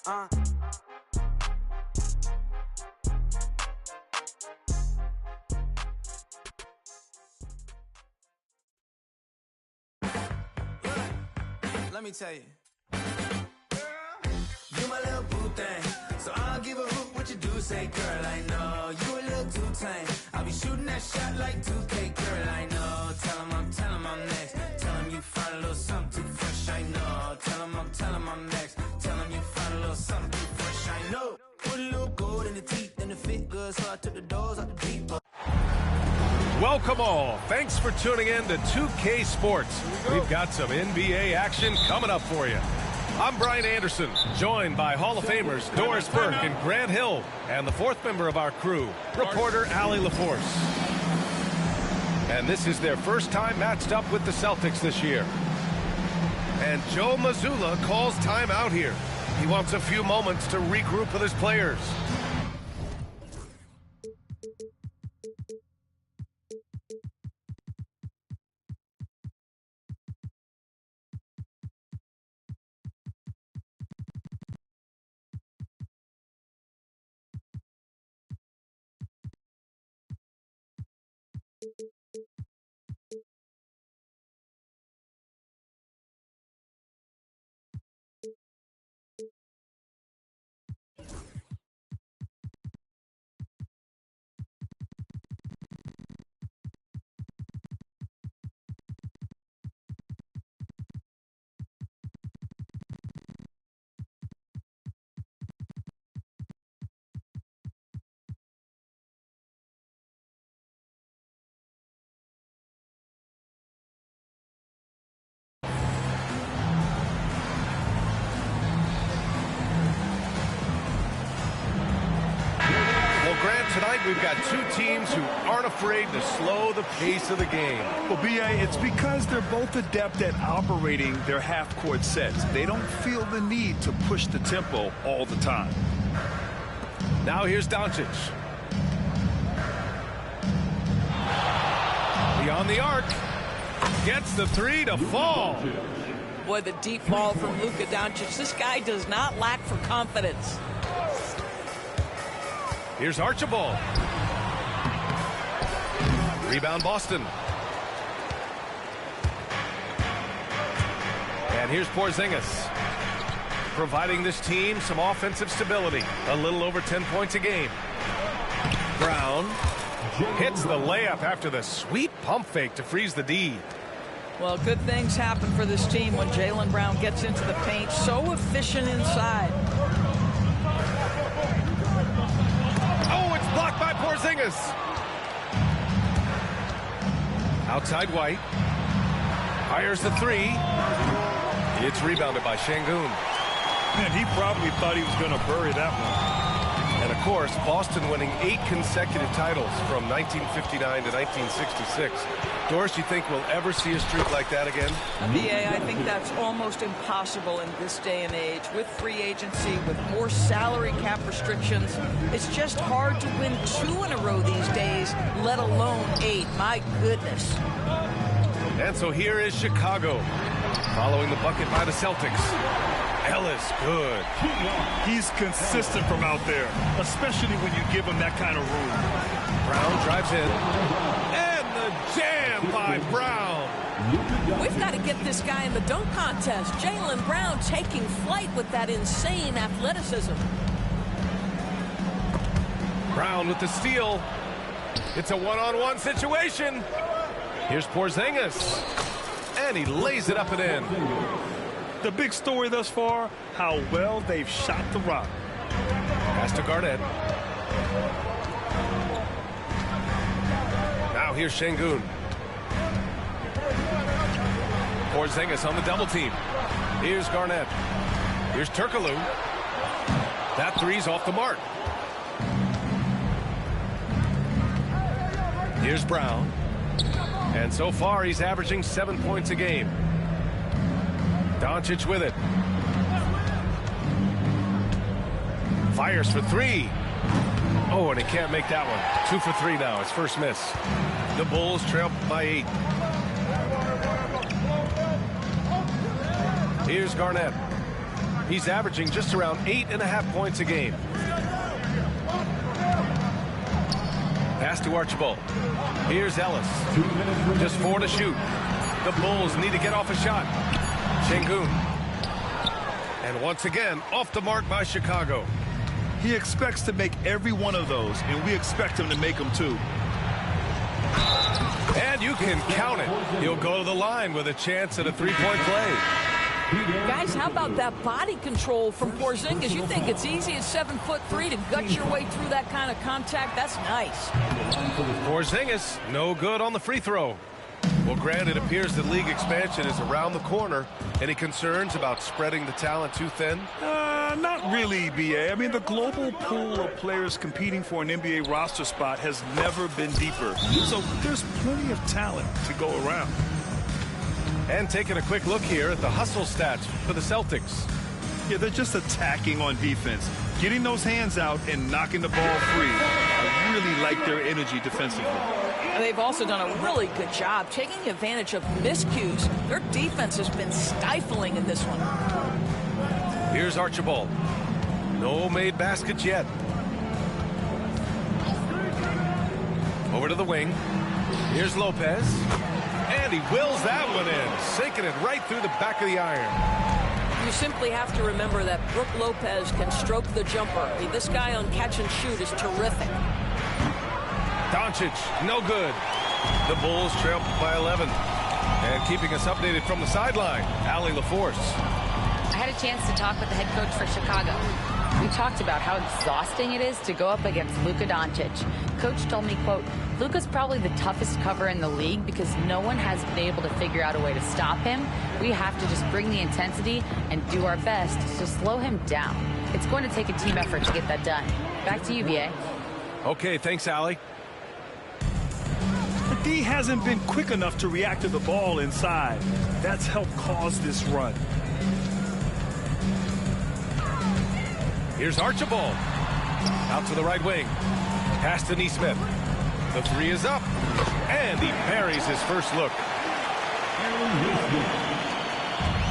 Let me tell you. You my little boo thing, so I'll give a hoot what you do. Say, girl, I know you a little too tame. I'll be shooting that shot like 2K, girl, I know. Tell him I'm next. Tell him you find a little something too fresh, I know. Tell him I'm next. Tell him you find a little something too fresh, I know. Put a little gold in the teeth and the fit good, so I took the doors out the deep. Welcome all. Thanks for tuning in to 2K Sports. We've got some NBA action coming up for you. I'm Brian Anderson, joined by Hall of Famers Doris Burke and Grant Hill, and the fourth member of our crew, reporter Allie LaForce. And this is their first time matched up with the Celtics this year. And Joe Mazzulla calls time out here. He wants a few moments to regroup with his players. Tonight we've got two teams who aren't afraid to slow the pace of the game. Well, B.A., it's because they're both adept at operating their half-court sets. They don't feel the need to push the tempo all the time. Now here's Doncic. Beyond the arc. Gets the three to fall. Boy, the deep ball from Luka Doncic. This guy does not lack for confidence. Here's Archibald. Rebound Boston. And here's Porzingis, providing this team some offensive stability. A little over 10 points a game. Brown hits the layup after the sweet pump fake to freeze the D. Well, good things happen for this team when Jaylen Brown gets into the paint. So efficient inside. Blocked by Porzingis. Outside White. Fires the three. It's rebounded by Şengün. Man, he probably thought he was going to bury that one. And, of course, Boston winning 8 consecutive titles from 1959 to 1966. Doris, you think we'll ever see a streak like that again? B.A., I think that's almost impossible in this day and age. With free agency, with more salary cap restrictions, it's just hard to win 2 in a row these days, let alone 8. My goodness. And so here is Chicago, following the bucket by the Celtics. Ellis, good. He's consistent from out there, especially when you give him that kind of room. Brown drives in. And the jam by Brown. We've got to get this guy in the dunk contest. Jaylen Brown taking flight with that insane athleticism. Brown with the steal. It's a one-on-one situation. Here's Porzingis. And he lays it up and in. The big story thus far, how well they've shot the rock. Pass to Garnett. Now here's Şengün. Porzingis on the double team. Here's Garnett. Here's Turkoglu. That three's off the mark. Here's Brown. And so far he's averaging 7 points a game. Doncic with it. Fires for three. Oh, and he can't make that one. 2 for 3 now, his first miss. The Bulls trail by 8. Here's Garnett. He's averaging just around 8.5 points a game. Pass to Archibald. Here's Ellis. Just 4 to shoot. The Bulls need to get off a shot. Sengun. And once again, off the mark by Chicago. He expects to make every one of those, and we expect him to make them too. And you can count it. He'll go to the line with a chance at a three-point play. Guys, how about that body control from Porzingis? You think it's easy at 7'3" to gut your way through that kind of contact? That's nice. Porzingis, no good on the free throw. Well, Grant, it appears that league expansion is around the corner. Any concerns about spreading the talent too thin? Not really, B.A. I mean, the global pool of players competing for an NBA roster spot has never been deeper. So there's plenty of talent to go around. And taking a quick look here at the hustle stats for the Celtics. Yeah, they're just attacking on defense, getting those hands out and knocking the ball free. I really like their energy defensively. And they've also done a really good job taking advantage of miscues. Their defense has been stifling in this one. Here's Archibald. No made baskets yet. Over to the wing. Here's Lopez. And he wills that one in, sinking it right through the back of the iron. You simply have to remember that Brook Lopez can stroke the jumper. I mean, this guy on catch and shoot is terrific. Doncic, no good. The Bulls trail by 11. And keeping us updated from the sideline, Allie LaForce. I had a chance to talk with the head coach for Chicago. We talked about how exhausting it is to go up against Luka Doncic. Coach told me, quote, Luka's probably the toughest cover in the league because no one has been able to figure out a way to stop him. We have to just bring the intensity and do our best to slow him down. It's going to take a team effort to get that done. Back to you, B.A. Okay, thanks, Allie. The D hasn't been quick enough to react to the ball inside. That's helped cause this run. Here's Archibald. Out to the right wing. Pass to Nesmith. The three is up. And he parries his first look.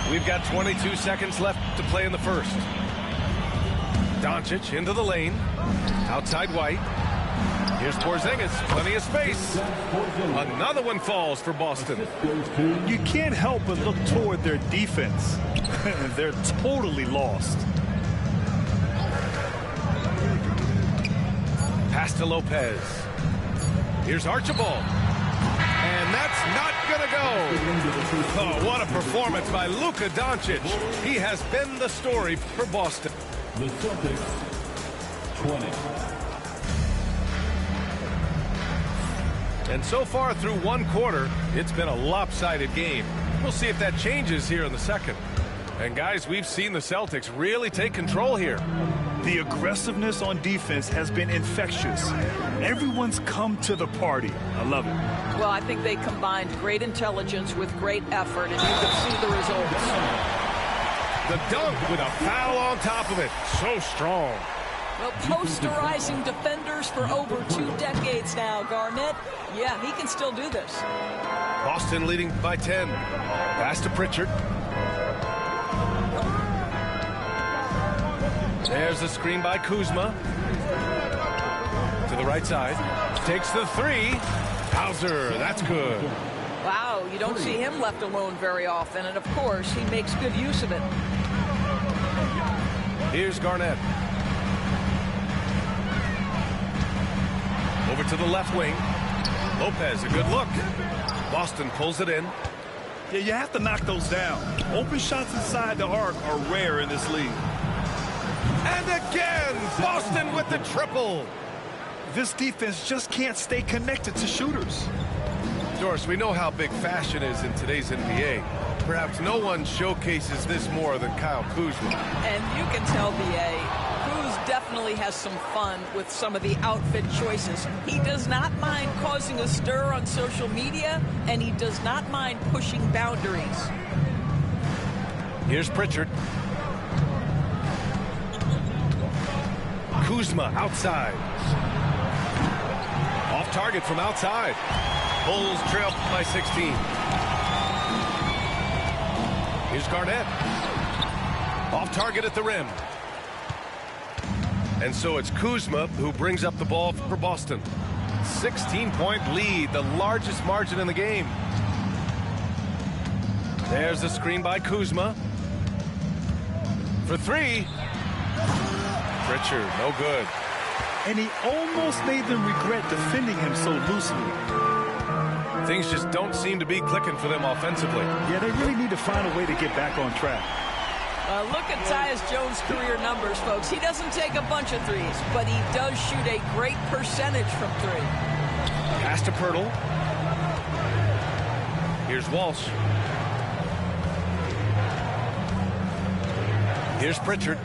We've got 22 seconds left to play in the first. Doncic into the lane. Outside White. Here's Porzingis. Plenty of space. Another one falls for Boston. You can't help but look toward their defense. They're totally lost. Pass to Lopez. Here's Archibald. And that's not going to go. Oh, what a performance by Luka Doncic. He has been the story for Boston. The Celtics, 20. And so far through one quarter, it's been a lopsided game. We'll see if that changes here in the second. And guys, we've seen the Celtics really take control here. The aggressiveness on defense has been infectious. Everyone's come to the party. I love it. Well, I think they combined great intelligence with great effort, and you can see the results. The dunk with a foul on top of it. So strong. Well, posterizing defenders for over 2 decades now, Garnett. Yeah, he can still do this. Boston leading by 10. Pass to Pritchard. There's a screen by Kuzma. To the right side. Takes the three. Hauser, that's good. Wow, you don't see him left alone very often, and of course, he makes good use of it. Here's Garnett. Over to the left wing. Lopez, a good look. Boston pulls it in. Yeah, you have to knock those down. Open shots inside the arc are rare in this league. And again, Boston with the triple. This defense just can't stay connected to shooters. Doris, we know how big fashion is in today's NBA. Perhaps no one showcases this more than Kyle Kuzma. And you can tell, B.A., Kuz definitely has some fun with some of the outfit choices. He does not mind causing a stir on social media, and he does not mind pushing boundaries. Here's Pritchard. Kuzma outside. Off target from outside. Bulls trail by 16. Here's Garnett. Off target at the rim. And so it's Kuzma who brings up the ball for Boston. 16-point lead, the largest margin in the game. There's the screen by Kuzma. For three. Pritchard, no good. And he almost made them regret defending him so loosely. Things just don't seem to be clicking for them offensively. Yeah, they really need to find a way to get back on track. Look at Tyus Jones' career numbers, folks. He doesn't take a bunch of threes, but he does shoot a great percentage from three. Pass to Pirtle. Here's Walsh. Here's Pritchard.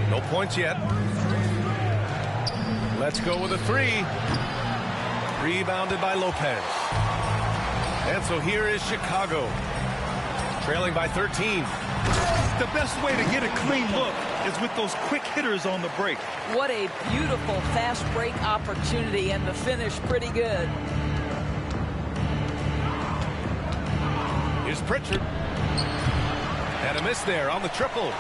No points yet. Let's go with a three. Rebounded by Lopez. And so here is Chicago, trailing by 13. The best way to get a clean look is with those quick hitters on the break. What a beautiful fast break opportunity, and the finish pretty good. Here's Pritchard. And a miss there on the triple.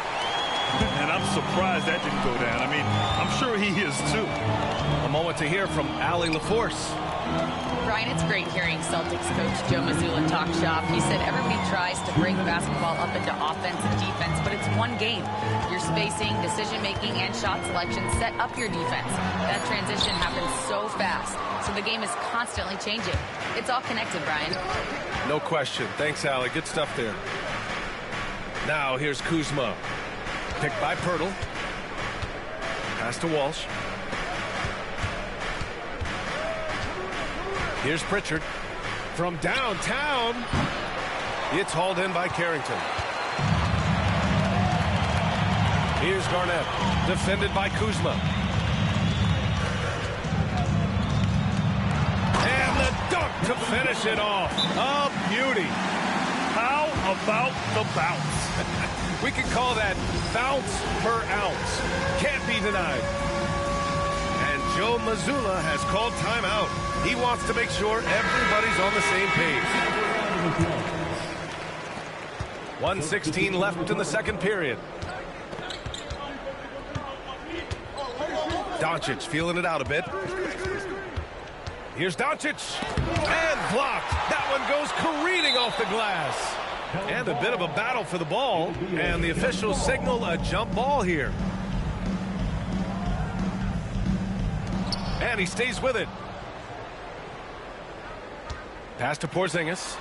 And I'm surprised that didn't go down. I mean, I'm sure he is too. A moment to hear from Allie LaForce. Brian, it's great hearing Celtics coach Joe Mazzulla talk shop. He said everybody tries to break basketball up into offense and defense, but it's one game. Your spacing, decision-making, and shot selection set up your defense. That transition happens so fast, so the game is constantly changing. It's all connected, Brian. No question. Thanks, Allie. Good stuff there. Now here's Kuzma. Picked by Pirtle. Pass to Walsh. Here's Pritchard. From downtown. It's hauled in by Carrington. Here's Garnett. Defended by Kuzma. And the dunk to finish it off. A beauty. How about the bounce? We could call that bounce per ounce. Can't be denied. And Joe Mazzulla has called timeout. He wants to make sure everybody's on the same page. 1:16 left in the second period. Doncic feeling it out a bit. Here's Doncic. And blocked. That one goes careening off the glass. And a bit of a battle for the ball. And the officials signal a jump ball here. And he stays with it. Pass to Porzingis.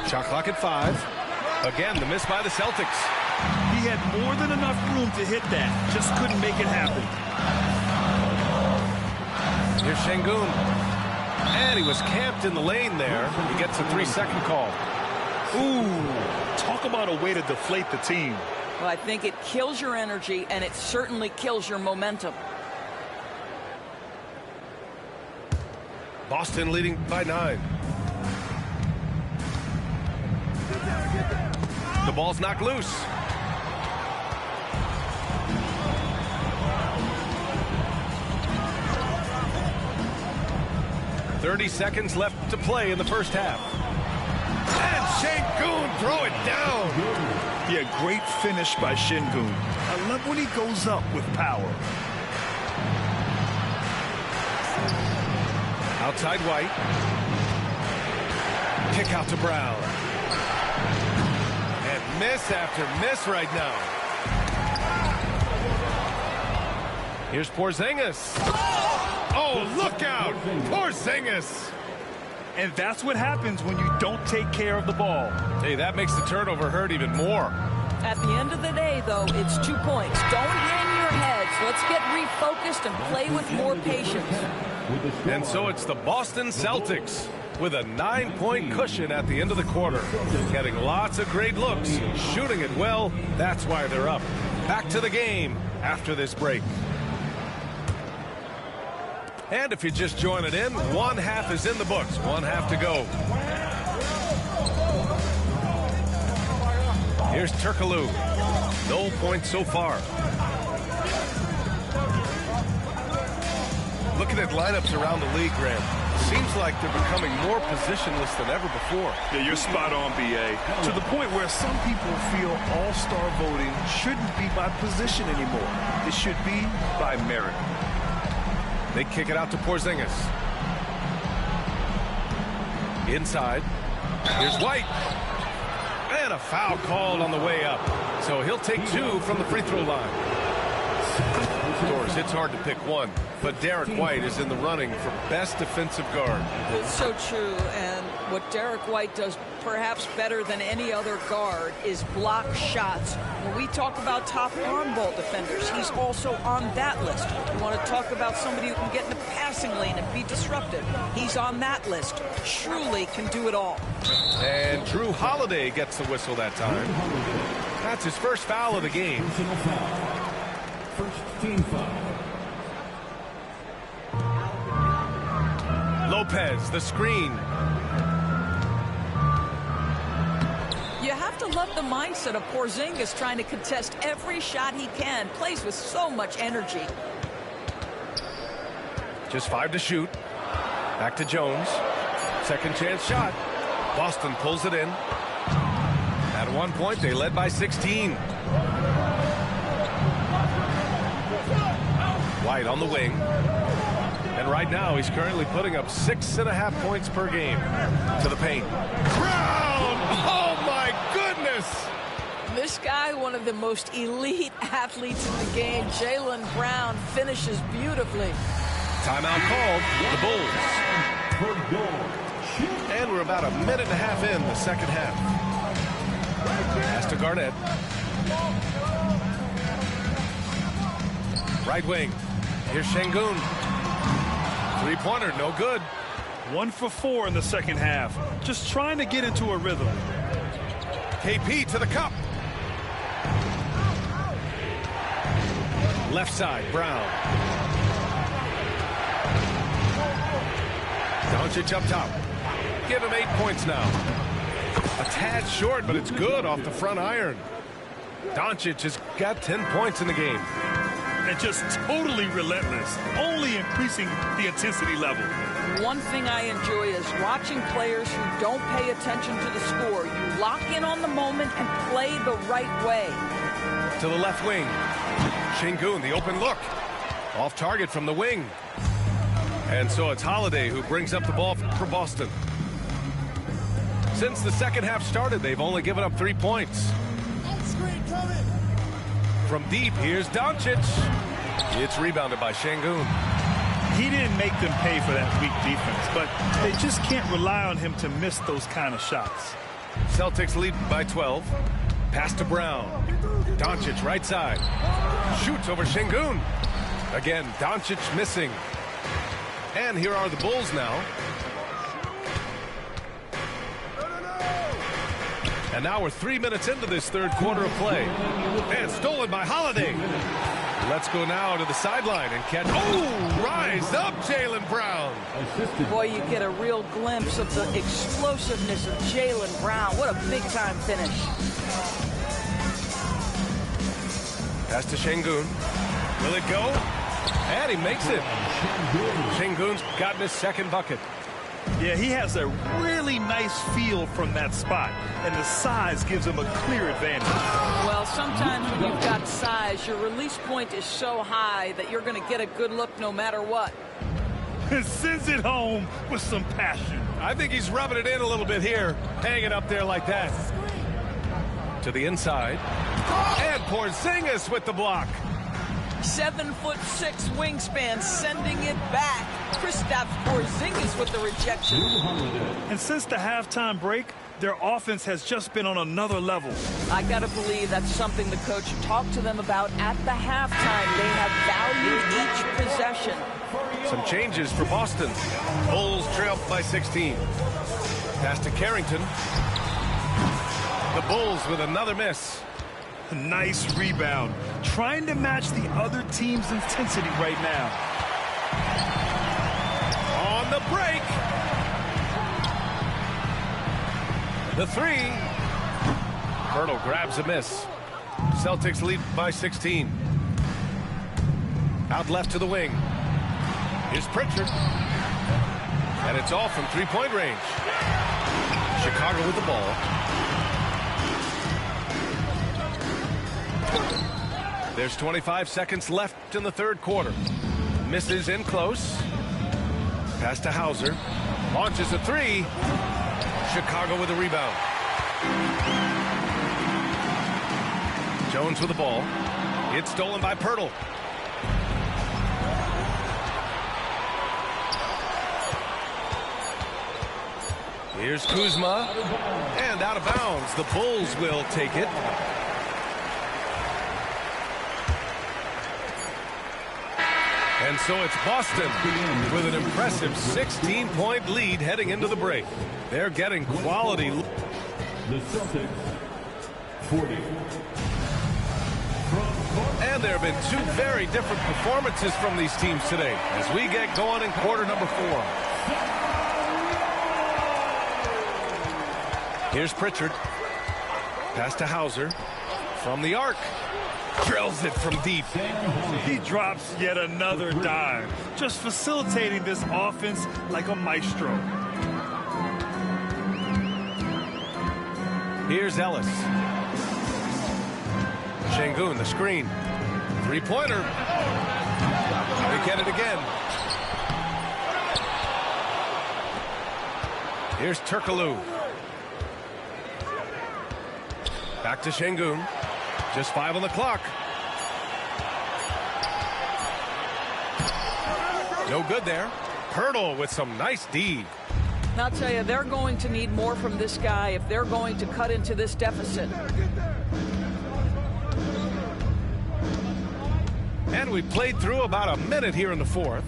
Shot clock at 5. Again, the miss by the Celtics. He had more than enough room to hit that. Just couldn't make it happen. Here's Şengün. And he was camped in the lane there. He gets a 3-second call. Ooh, talk about a way to deflate the team. Well, I think it kills your energy, and it certainly kills your momentum. Boston leading by 9. The ball's knocked loose. .30 seconds left to play in the first half. And Şengün throw it down. Yeah, great finish by Şengün. I love when he goes up with power. Outside White. Kick out to Brown. And miss after miss right now. Here's Porzingis. Oh, look out! Porzingis. And that's what happens when you don't take care of the ball. Hey, that makes the turnover hurt even more. At the end of the day, though, it's 2 points. Don't hang your heads. Let's get refocused and play with more patience. And so it's the Boston Celtics with a 9-point cushion at the end of the quarter. Getting lots of great looks, shooting it well. That's why they're up. Back to the game after this break. And if you're just joining in, one half is in the books. One half to go. Here's Turkoglu. No points so far. Looking at lineups around the league, Graham. Seems like they're becoming more positionless than ever before. Yeah, you're spot on, B.A. To the point where some people feel all-star voting shouldn't be by position anymore. It should be by merit. They kick it out to Porzingis. Inside. Here's White. And a foul called on the way up. So he'll take 2 from the free throw line. Of course, it's hard to pick one, but Derek White is in the running for best defensive guard. It's so true, and what Derek White does perhaps better than any other guard is block shots. When we talk about top arm ball defenders, he's also on that list. You want to talk about somebody who can get in the passing lane and be disruptive. He's on that list. Truly can do it all. And Drew Holiday gets the whistle that time. That's his first foul of the game. Personal foul. First team foul. Lopez, the screen. You have to love the mindset of Porzingis trying to contest every shot he can. Plays with so much energy. Just 5 to shoot. Back to Jones. Second chance shot. Boston pulls it in. At one point, they led by 16. White on the wing. And right now, he's currently putting up 6.5 points per game. To the paint. Brown! Oh, my goodness! This guy, one of the most elite athletes in the game, Jaylen Brown, finishes beautifully. Timeout called. The Bulls. And we're about 1.5 minutes in the second half. Pass to Garnett. Right wing. Here's Şengün. Three-pointer, no good. 1 for 4 in the second half. Just trying to get into a rhythm. KP to the cup. Left side, Brown. Doncic up top. Give him 8 points now. A tad short, but it's good off the front iron. Doncic has got 10 points in the game. And just totally relentless, only increasing the intensity level. One thing I enjoy is watching players who don't pay attention to the score. You lock in on the moment and play the right way. To the left wing. Şengün, the open look. Off target from the wing. And so it's Holiday who brings up the ball for Boston. Since the second half started, they've only given up 3 points. From deep, here's Doncic. It's rebounded by Şengün. He didn't make them pay for that weak defense, but they just can't rely on him to miss those kind of shots. Celtics lead by 12. Pass to Brown. Doncic right side. Shoots over Şengün. Again, Doncic missing. And here are the Bulls now. And now we're 3 minutes into this third quarter of play. And stolen by Holiday. Let's go now to the sideline and catch. Oh, rise up, Jaylen Brown. Boy, you get a real glimpse of the explosiveness of Jaylen Brown. What a big-time finish. Pass to Şengün. Will it go? And he makes it. Şengün's gotten his second bucket. Yeah, he has a really nice feel from that spot, and the size gives him a clear advantage. Well, sometimes when you've got size, your release point is so high that you're going to get a good look no matter what. Sends it home with some passion. I think he's rubbing it in a little bit here, hanging up there like that. To the inside. And Porzingis with the block. 7'6" wingspan, sending it back. Kristaps Porzingis with the rejection. And since the halftime break, their offense has just been on another level. I got to believe that's something the coach talked to them about at the halftime. They have valued each possession. Some changes for Boston. Bulls trail by 16. Pass to Carrington. The Bulls with another miss. Nice rebound. Trying to match the other team's intensity right now. On the break. The three. Hurdle grabs a miss. Celtics lead by 16. Out left to the wing. Here's Pritchard. And it's all from three-point range. Chicago with the ball. There's 25 seconds left in the third quarter. Misses in close. Pass to Hauser. Launches a three. Chicago with a rebound. Jones with the ball. It's stolen by Pirtle. Here's Kuzma. And out of bounds. The Bulls will take it. And so it's Boston with an impressive 16-point lead heading into the break. They're getting quality. The Celtics, 40. And there have been two very different performances from these teams today as we get going in quarter number 4. Here's Pritchard. Pass to Hauser from the arc. Drills it from deep. He drops yet another dime, just facilitating this offense like a maestro. Here's Ellis. Şengün, the screen. Three-pointer. They get it again. Here's Turkoglu. Back to Şengün. Just 5 on the clock. No good there. Pirtle with some nice D. I'll tell you, they're going to need more from this guy if they're going to cut into this deficit. And we played through about a minute here in the fourth.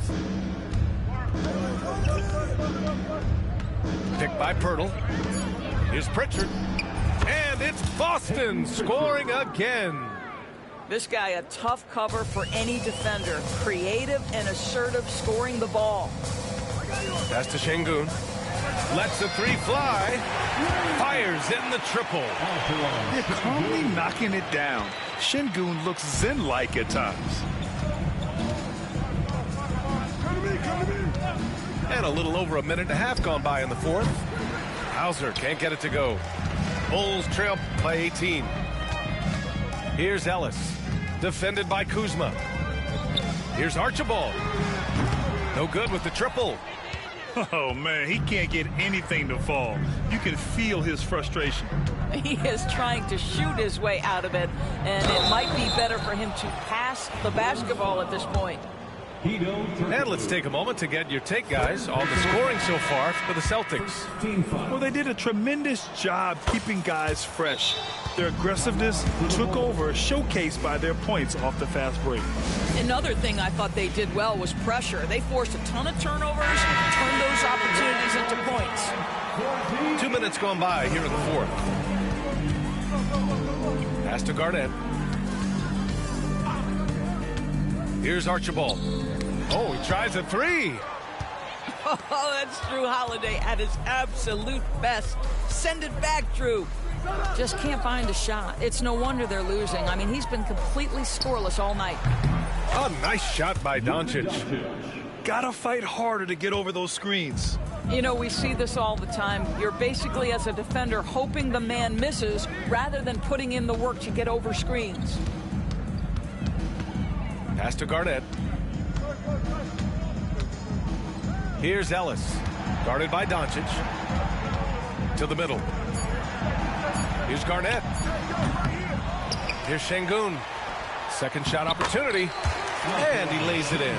Picked by Pirtle. Here's Pritchard. And it's Boston scoring again. This guy, a tough cover for any defender. Creative and assertive scoring the ball. Pass to Şengün. Lets the three fly. Fires in the triple. They're calmly knocking it down. Şengün looks zen-like at times. And a little over a minute and a half gone by in the fourth. Hauser can't get it to go. Bulls trail by 18. Here's Ellis. Defended by Kuzma. Here's Archibald. No good with the triple. Oh, man, he can't get anything to fall. You can feel his frustration. He is trying to shoot his way out of it, and it might be better for him to pass the basketball at this point. And let's take a moment to get your take, guys, on the scoring so far for the Celtics. Well, they did a tremendous job keeping guys fresh. Their aggressiveness took over, showcased by their points off the fast break. Another thing I thought they did well was pressure. They forced a ton of turnovers, turned those opportunities into points. 2 minutes gone by here in the fourth. Pass to Garnett. Here's Archibald. Oh, he tries a three. Oh, that's Drew Holiday at his absolute best. Send it back, Drew. Just can't find a shot. It's no wonder they're losing. I mean, he's been completely scoreless all night. A nice shot by Doncic. Gotta fight harder to get over those screens. You know, we see this all the time. You're basically, as a defender, hoping the man misses rather than putting in the work to get over screens. Pass to Garnett. Here's Ellis. Guarded by Doncic. To the middle. Here's Garnett. Here's Şengün. Second shot opportunity. And he lays it in.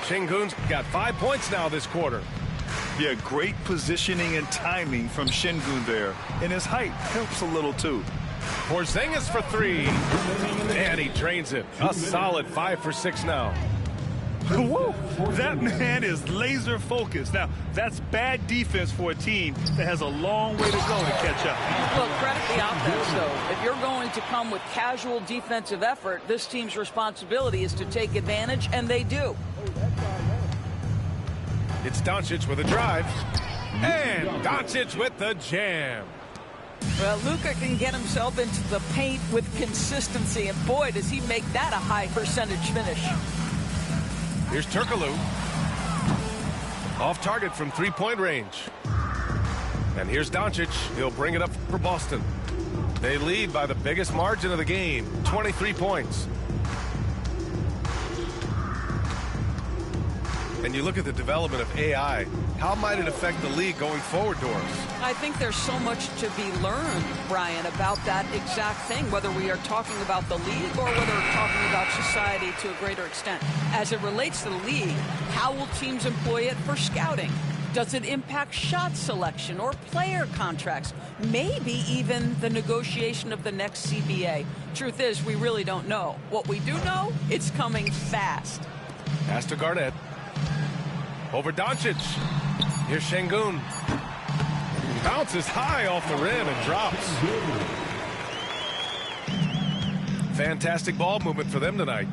Şengün's got 5 points now this quarter. Yeah, great positioning and timing from Şengün there. And his height helps a little, too. Porzingis for three. And he drains it. A solid 5 for 6 now. Woo! That man is laser focused. Now, that's bad defense for a team that has a long way to go to catch up. Well, credit the offense, though. If you're going to come with casual defensive effort, this team's responsibility is to take advantage, and they do. It's Doncic with a drive. And Doncic with the jam. Well, Luka can get himself into the paint with consistency, and boy, does he make that a high percentage finish. Here's Turkoglu. Off target from three-point range. And here's Doncic. He'll bring it up for Boston. They lead by the biggest margin of the game, 23 points. And you look at the development of AI. How might it affect the league going forward, Doris? I think there's so much to be learned, Brian, about that exact thing, whether we are talking about the league or whether we're talking about society to a greater extent. As it relates to the league, how will teams employ it for scouting? Does it impact shot selection or player contracts? Maybe even the negotiation of the next CBA. Truth is, we really don't know. What we do know, it's coming fast. Pass to Garnett. Over Doncic. Here's Şengün. Bounces high off the rim and drops. Fantastic ball movement for them tonight.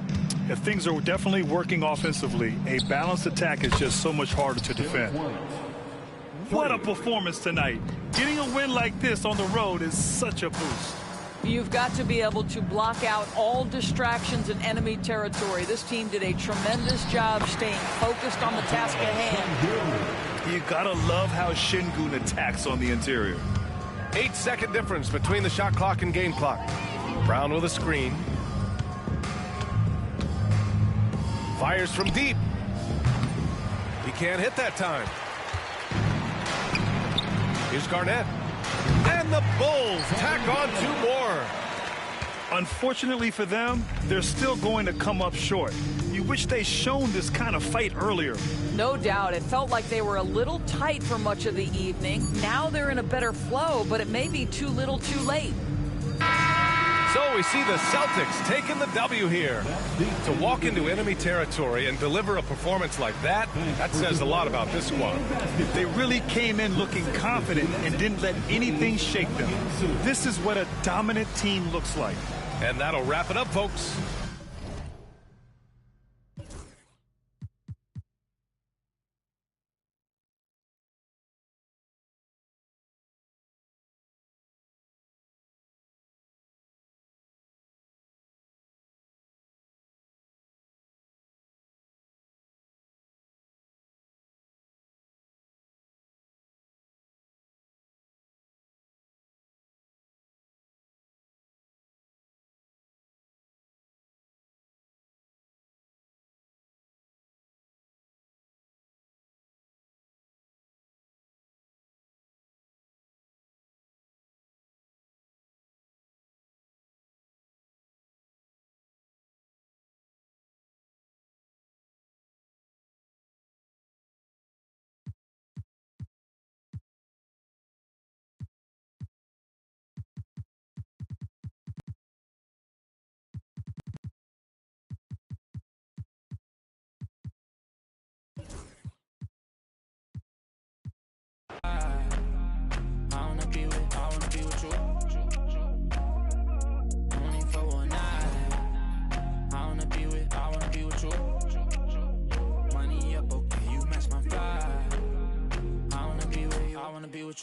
If things are definitely working offensively, a balanced attack is just so much harder to defend. What a performance tonight. Getting a win like this on the road is such a boost. You've got to be able to block out all distractions in enemy territory. This team did a tremendous job staying focused on the task at hand. You gotta love how Şengün attacks on the interior. 8-second difference between the shot clock and game clock. Brown with a screen. Fires from deep. He can't hit that time. Here's Garnett. And the Bulls tack on 2 more. Unfortunately for them, they're still going to come up short. You wish they'd shown this kind of fight earlier. No doubt. It felt like they were a little tight for much of the evening. Now they're in a better flow, but it may be too little too late. So we see the Celtics taking the W here. To walk into enemy territory and deliver a performance like that, that says a lot about this squad. They really came in looking confident and didn't let anything shake them. This is what a dominant team looks like. And that'll wrap it up, folks.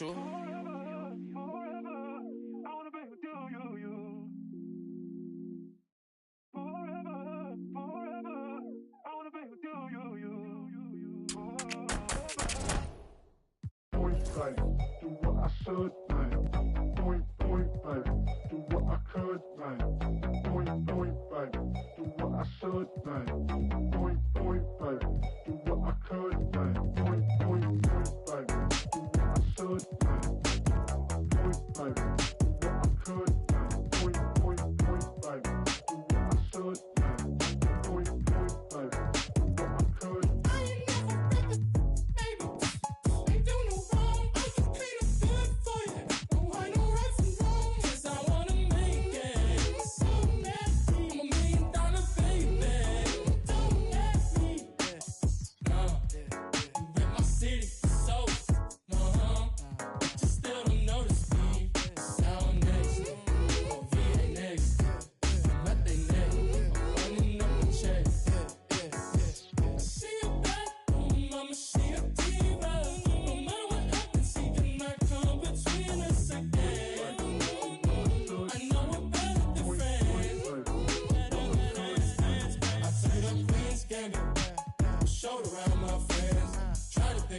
with you. Point blank, do what I should, man. Point blank, do what I could, man. Point blank, do what I should, man. Point blank, do what I could, man. Point blank, do what I should, man. Point blank, do what I could, man. Point blank, do what I should, man. Point blank, do what I could.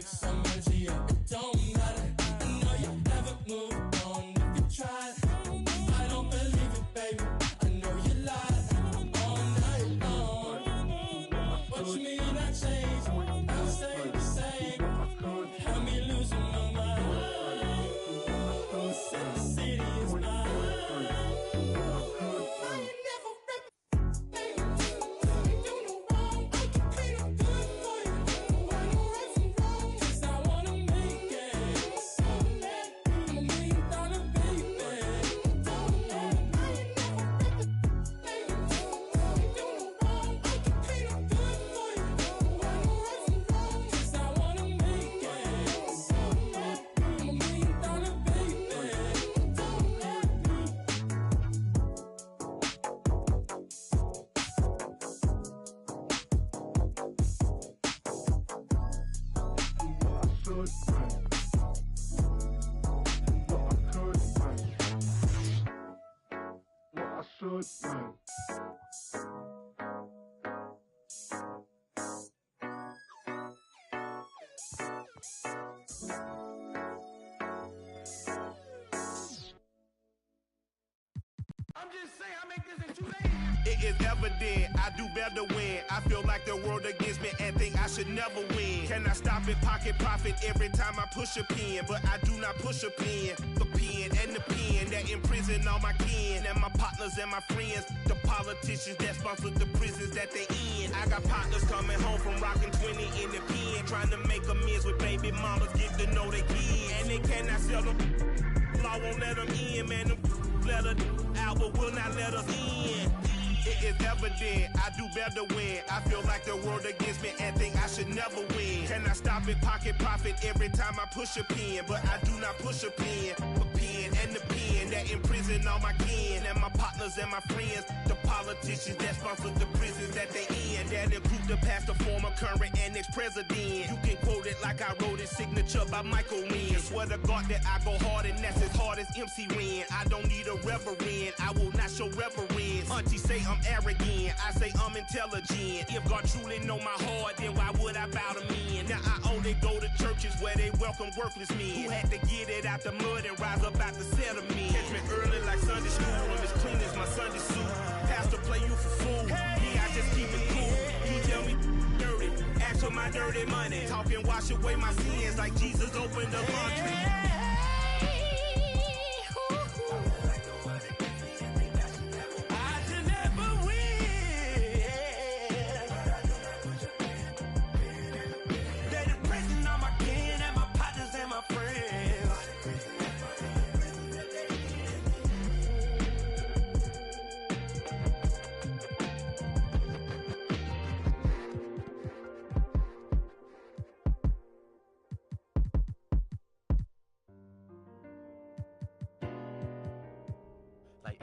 some energy up, it don't matter. I know you never moved on if you tried. I don't believe it, baby. I know you lied all night long. What you mean I changed? I stay the same. Had me losing my mind. Said the city is mine. I'm just saying, I make this in 2 days. It is evident I do better when I feel like the world against me and think I should never win. Can I stop and pocket profit every time I push a pen? But I do not push a pen. The pen and the pen that imprison all my kin and my partners and my friends. The politicians that sponsor the prisons that they in. I got partners coming home from rocking 20 in the pen, trying to make amends with baby mamas, get to know they kids. And they cannot sell them. Law won't let them in, man. Them let us out, but will not let us in. It is evident I do better when I feel like the world against me and think I should never win. Can I stop and pocket profit every time I push a pen? But I do not push a pen. The pen and the pen that imprison all my kin and my partners and my friends. The politicians that sponsor the prisons that they in. That include the past, the former, current, and ex-president. You can quote it like I wrote it, signature by Michael Wynn. Swear to God that I go hard and that's as hard as MC Ren. I don't need a reverend, I will not show reverence. Auntie say I'm arrogant, I say I'm intelligent. If God truly know my heart, then why would I bow to men? Now I only go to churches where they welcome worthless men who had to get it out the mud and rise up out the settlement. Catch me early like Sunday school, I'm as clean as my Sunday suit. Pastor play you for fool, yeah, I just keep it cool. He tell me dirty, ask for my dirty money. Talking wash away my sins like Jesus opened the laundry.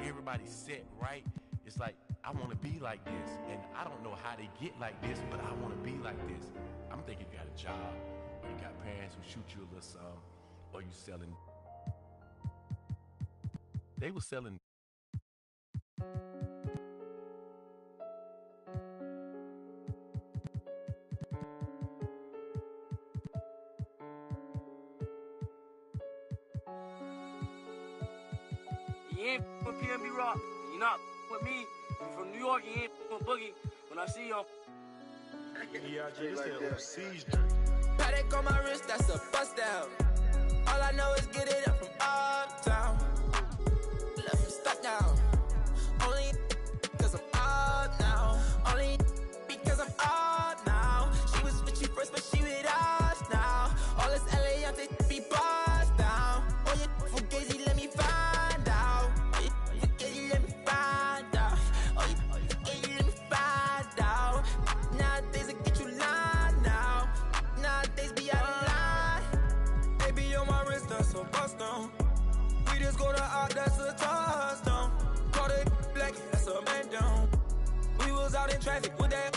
Everybody's set right. It's like, I want to be like this, and I don't know how they get like this, but I want to be like this. I'm thinking you got a job, or you got parents who shoot you a little something, or you selling. They were selling. You ain't with PNB Rock. You're not with me. You're from New York. You ain't with Boogie. When I see you, Paddock on my wrist, that's a bust down. All I know is get it up from uptown. Left me stuck down. Only because I'm up now. Only because I'm up now. She was with you first, but she with us now. All this LA, I take be bust down. Oh, you fugazi, let me find out. Oh, you fugazi, let me find out. Oh, you fugazi, let me find out. Nowadays, I get you lined now. Nowadays, be out of line. Baby, on my wrist, that's a bust down. We just go to art, that's a touchdown. Call it black, that's a man down. We was out in traffic with that.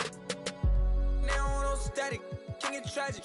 Now on no static, can get tragic.